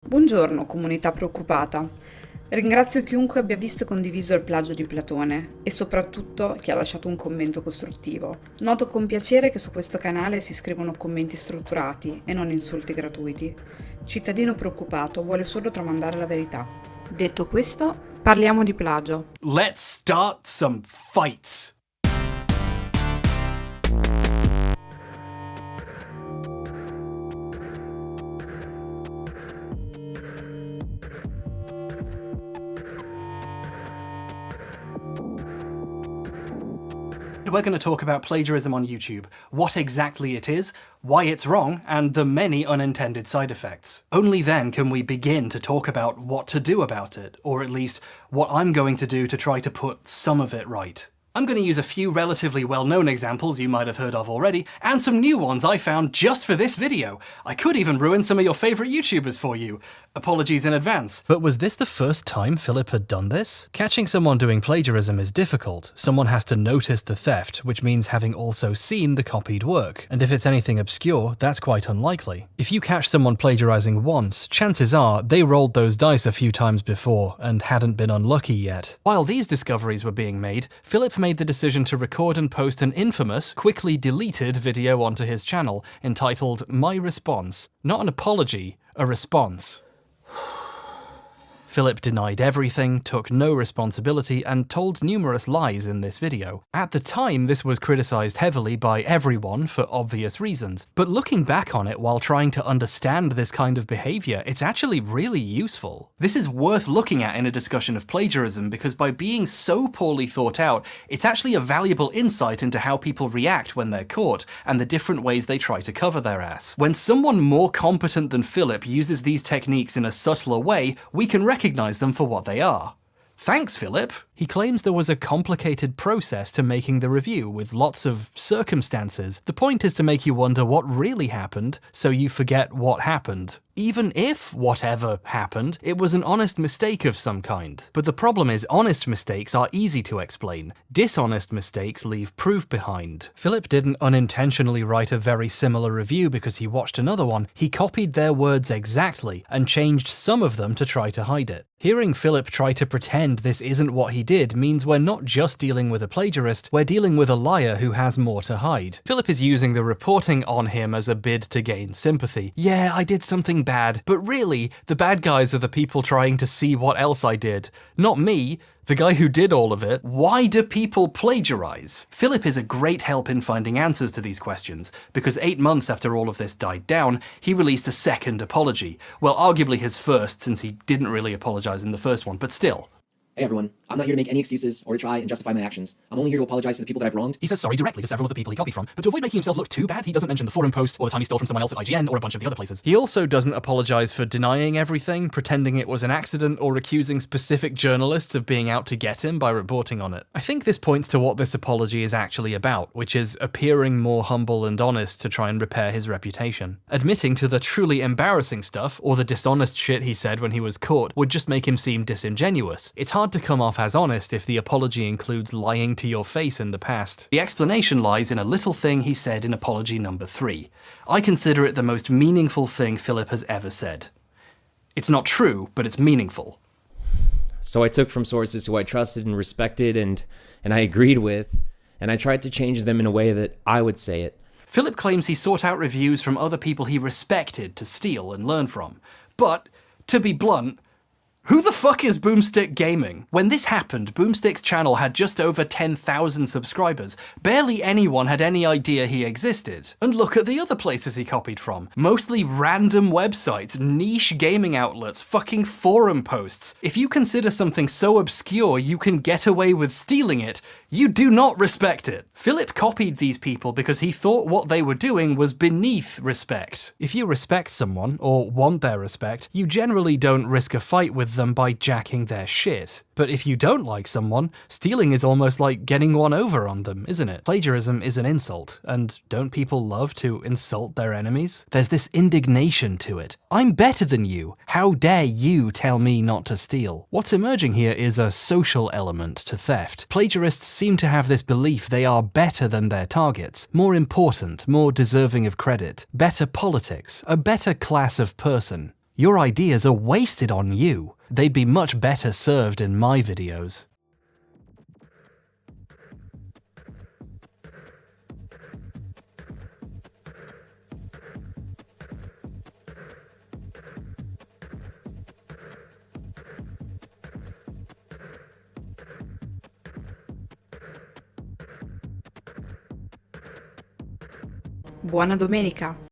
Buongiorno, comunità preoccupata. Ringrazio chiunque abbia visto e condiviso il plagio di Platone e soprattutto chi ha lasciato un commento costruttivo. Noto con piacere che su questo canale si scrivono commenti strutturati e non insulti gratuiti. Cittadino preoccupato vuole solo tramandare la verità. Detto questo, parliamo di plagio. Let's start some fights. We're going to talk about plagiarism on YouTube, what exactly it is, why it's wrong, and the many unintended side effects. Only then can we begin to talk about what to do about it, or at least what I'm going to do to try to put some of it right. I'm going to use a few relatively well-known examples you might have heard of already, and some new ones I found just for this video. I could even ruin some of your favourite YouTubers for you. Apologies in advance. But was this the first time Philip had done this? Catching someone doing plagiarism is difficult. Someone has to notice the theft, which means having also seen the copied work. And if it's anything obscure, that's quite unlikely. If you catch someone plagiarizing once, chances are they rolled those dice a few times before and hadn't been unlucky yet. While these discoveries were being made, Philip made the decision to record and post an infamous, quickly deleted video onto his channel entitled My Response. Not an apology, a response. Philip denied everything, took no responsibility, and told numerous lies in this video. At the time, this was criticised heavily by everyone for obvious reasons, but looking back on it while trying to understand this kind of behaviour, it's actually really useful. This is worth looking at in a discussion of plagiarism because by being so poorly thought out, it's actually a valuable insight into how people react when they're caught, and the different ways they try to cover their ass. When someone more competent than Philip uses these techniques in a subtler way, we can recognize them for what they are. Thanks, Philip. He claims there was a complicated process to making the review with lots of circumstances. The point is to make you wonder what really happened, so you forget what happened. Even if whatever happened, it was an honest mistake of some kind. But the problem is honest mistakes are easy to explain. Dishonest mistakes leave proof behind. Philip didn't unintentionally write a very similar review because he watched another one. He copied their words exactly and changed some of them to try to hide it. Hearing Philip try to pretend this isn't what he did means we're not just dealing with a plagiarist, we're dealing with a liar who has more to hide. Philip is using the reporting on him as a bid to gain sympathy. Yeah, I did something bad, but really, the bad guys are the people trying to see what else I did. Not me, the guy who did all of it. Why do people plagiarize? Philip is a great help in finding answers to these questions, because 8 months after all of this died down, he released a second apology. Well, arguably his first, since he didn't really apologize in the first one, but still. Hey everyone, I'm not here to make any excuses or to try and justify my actions. I'm only here to apologize to the people that I've wronged. He says sorry directly to several of the people he copied from, but to avoid making himself look too bad, he doesn't mention the forum post or the time he stole from someone else at IGN or a bunch of the other places. He also doesn't apologize for denying everything, pretending it was an accident, or accusing specific journalists of being out to get him by reporting on it. I think this points to what this apology is actually about, which is appearing more humble and honest to try and repair his reputation. Admitting to the truly embarrassing stuff, or the dishonest shit he said when he was caught, would just make him seem disingenuous. It's hard to come off as honest if the apology includes lying to your face in the past. The explanation lies in a little thing he said in apology number 3. I consider it the most meaningful thing Philip has ever said. It's not true, but it's meaningful. So I took from sources who I trusted and respected and I agreed with, and I tried to change them in a way that I would say it. Philip claims he sought out reviews from other people he respected to steal and learn from. But, to be blunt, who the fuck is Boomstick Gaming? When this happened, Boomstick's channel had just over 10,000 subscribers. Barely anyone had any idea he existed. And look at the other places he copied from. Mostly random websites, niche gaming outlets, fucking forum posts. If you consider something so obscure you can get away with stealing it, you do not respect it. Philip copied these people because he thought what they were doing was beneath respect. If you respect someone, or want their respect, you generally don't risk a fight with them by jacking their shit. But if you don't like someone, stealing is almost like getting one over on them, isn't it? Plagiarism is an insult, and don't people love to insult their enemies? There's this indignation to it. I'm better than you. How dare you tell me not to steal? What's emerging here is a social element to theft. Plagiarists seem to have this belief they are better than their targets, more important, more deserving of credit, better politics, a better class of person. Your ideas are wasted on you. They'd be much better served in my videos. Buona domenica!